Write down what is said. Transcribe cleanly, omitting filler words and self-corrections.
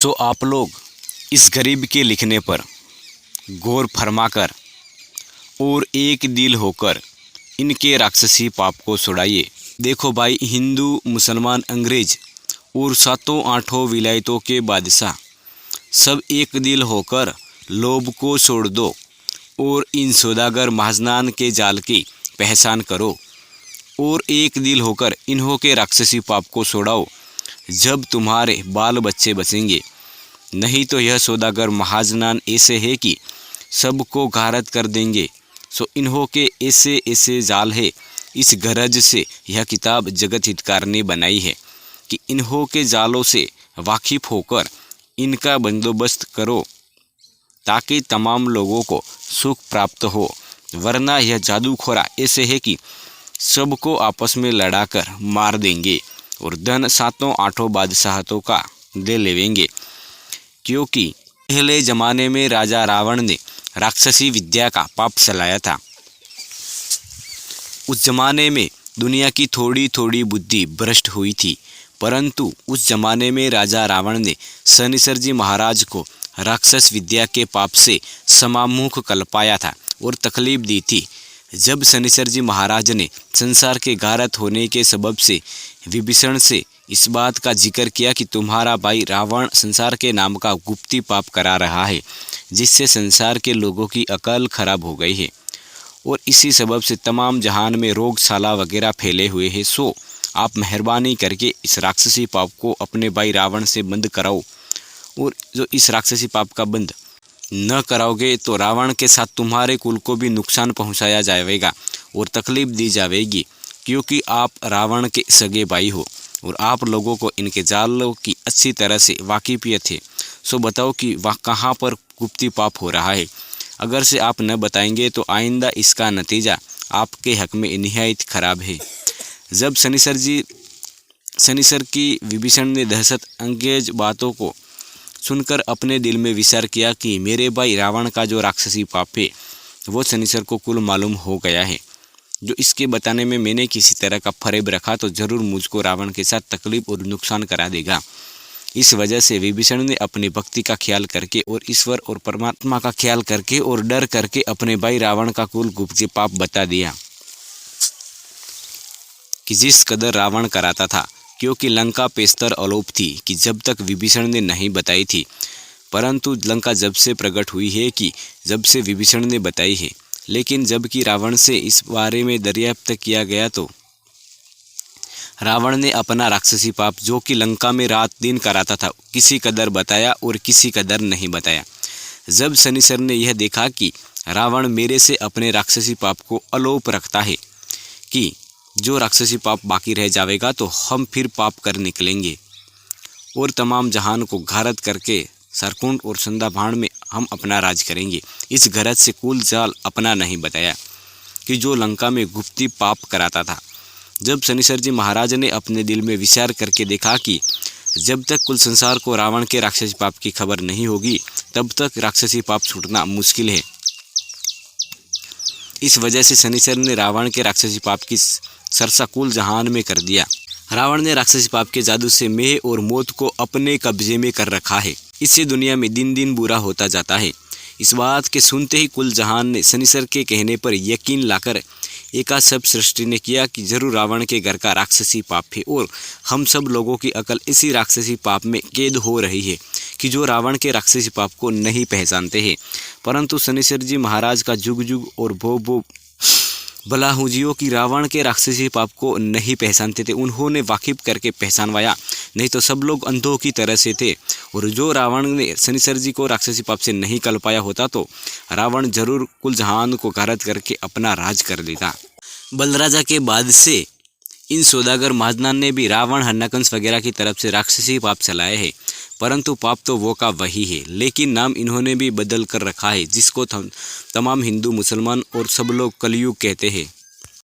तो आप लोग इस गरीब के लिखने पर गौर फरमाकर और एक दिल होकर इनके राक्षसी पाप को छुड़ाइए। देखो भाई, हिंदू, मुसलमान, अंग्रेज और सातों आठों विलायतों के बादशाह सब एक दिल होकर लोभ को छोड़ दो और इन सौदागर महाजनान के जाल की पहचान करो और एक दिल होकर इन्हों के राक्षसी पाप को छोड़ाओ। जब तुम्हारे बाल बच्चे बचेंगे। नहीं तो यह सौदागर महाजनान ऐसे है कि सबको गारत कर देंगे। सो इन्हों के ऐसे ऐसे जाल है। इस गरज से यह किताब जगत हितकार ने बनाई है कि इन्हों के जालों से वाकिफ होकर इनका बंदोबस्त करो ताकि तमाम लोगों को सुख प्राप्त हो। वरना यह जादूखोरा ऐसे है कि सबको आपस में लड़ाकर मार देंगे और धन सातों आठों बादशाहतों का ले लेंगे। क्योंकि पहले ज़माने में राजा रावण ने राक्षसी विद्या का पाप चलाया था। उस जमाने में दुनिया की थोड़ी थोड़ी बुद्धि भ्रष्ट हुई थी, परंतु उस जमाने में राजा रावण ने शनिश्चर जी महाराज को राक्षस विद्या के पाप से समामुख कल्पाया था और तकलीफ दी थी। जब शनिश्चर जी महाराज ने संसार के गारत होने के सबब से विभीषण से इस बात का जिक्र किया कि तुम्हारा भाई रावण संसार के नाम का गुप्ती पाप करा रहा है, जिससे संसार के लोगों की अकल खराब हो गई है और इसी सबब से तमाम जहान में रोगशाला वगैरह फैले हुए हैं। सो आप मेहरबानी करके इस राक्षसी पाप को अपने भाई रावण से बंद कराओ। और जो इस राक्षसी पाप का बंद न कराओगे तो रावण के साथ तुम्हारे कुल को भी नुकसान पहुंचाया जाएगा और तकलीफ दी जाएगी, क्योंकि आप रावण के सगे भाई हो और आप लोगों को इनके जालों की अच्छी तरह से वाकिफियत है। सो बताओ कि वह कहाँ पर गुप्ती पाप हो रहा है। अगर से आप न बताएंगे तो आइंदा इसका नतीजा आपके हक में निहायत खराब है। जब शनिश्चर की विभीषण ने दहशत अंगेज बातों को सुनकर अपने दिल में विचार किया कि मेरे भाई रावण का जो राक्षसी पाप है वो शनिश्चर को कुल मालूम हो गया है। जो इसके बताने में मैंने किसी तरह का फरेब रखा तो जरूर मुझको रावण के साथ तकलीफ और नुकसान करा देगा। इस वजह से विभीषण ने अपनी भक्ति का ख्याल करके और ईश्वर और परमात्मा का ख्याल करके और डर करके अपने भाई रावण का कुल गुप्त पाप बता दिया कि जिस कदर रावण कराता था। क्योंकि लंका पेस्तर अलोप थी कि जब तक विभीषण ने नहीं बताई थी, परंतु लंका जब से प्रकट हुई है कि जब से विभीषण ने बताई है। लेकिन जबकि रावण से इस बारे में दरियाफ्त किया गया तो रावण ने अपना राक्षसी पाप जो कि लंका में रात दिन कराता था किसी कदर बताया और किसी कदर नहीं बताया। जब शनिश्चर ने यह देखा कि रावण मेरे से अपने राक्षसी पाप को अलोप रखता है कि जो राक्षसी पाप बाकी रह जाएगा तो हम फिर पाप कर निकलेंगे और तमाम जहान को घारत करके सरकुंड और संदाभाण में हम अपना राज करेंगे। इस गरज से कुल जाल अपना नहीं बताया कि जो लंका में गुप्ती पाप कराता था। जब शनिश्चर जी महाराज ने अपने दिल में विचार करके देखा कि जब तक कुल संसार को रावण के राक्षसी पाप की खबर नहीं होगी तब तक राक्षसी पाप छूटना मुश्किल है। इस वजह से शनिश्चर ने रावण के राक्षसी पाप की सरसा कुल जहान में कर दिया। रावण ने राक्षसी पाप के जादू से मेह और मौत को अपने कब्जे में कर रखा है। इससे दुनिया में दिन दिन बुरा होता जाता है। इस बात के सुनते ही कुल जहान ने शनिश्चर के कहने पर यकीन लाकर एका सब सृष्टि ने किया कि जरूर रावण के घर का राक्षसी पाप है और हम सब लोगों की अकल इसी राक्षसी पाप में कैद हो रही है कि जो रावण के राक्षसी पाप को नहीं पहचानते हैं। परंतु शनिश्चर जी महाराज का जुग जुग और भो भला हूँ जियो कि रावण के राक्षसी पाप को नहीं पहचानते थे, उन्होंने वाकिफ करके पहचानवाया। नहीं तो सब लोग अंधों की तरह से थे और जो रावण ने शनिश्चर जी को राक्षसी पाप से नहीं कल पाया होता तो रावण जरूर कुल जहान को गारत करके अपना राज कर लेता। बलराजा के बाद से इन सौदागर महाजनान ने भी रावण, हन्नाकंस वगैरह की तरफ से राक्षसी पाप चलाए हैं, परंतु पाप तो वो का वही है, लेकिन नाम इन्होंने भी बदल कर रखा है, जिसको तमाम हिंदू, मुसलमान और सब लोग कलयुग कहते हैं।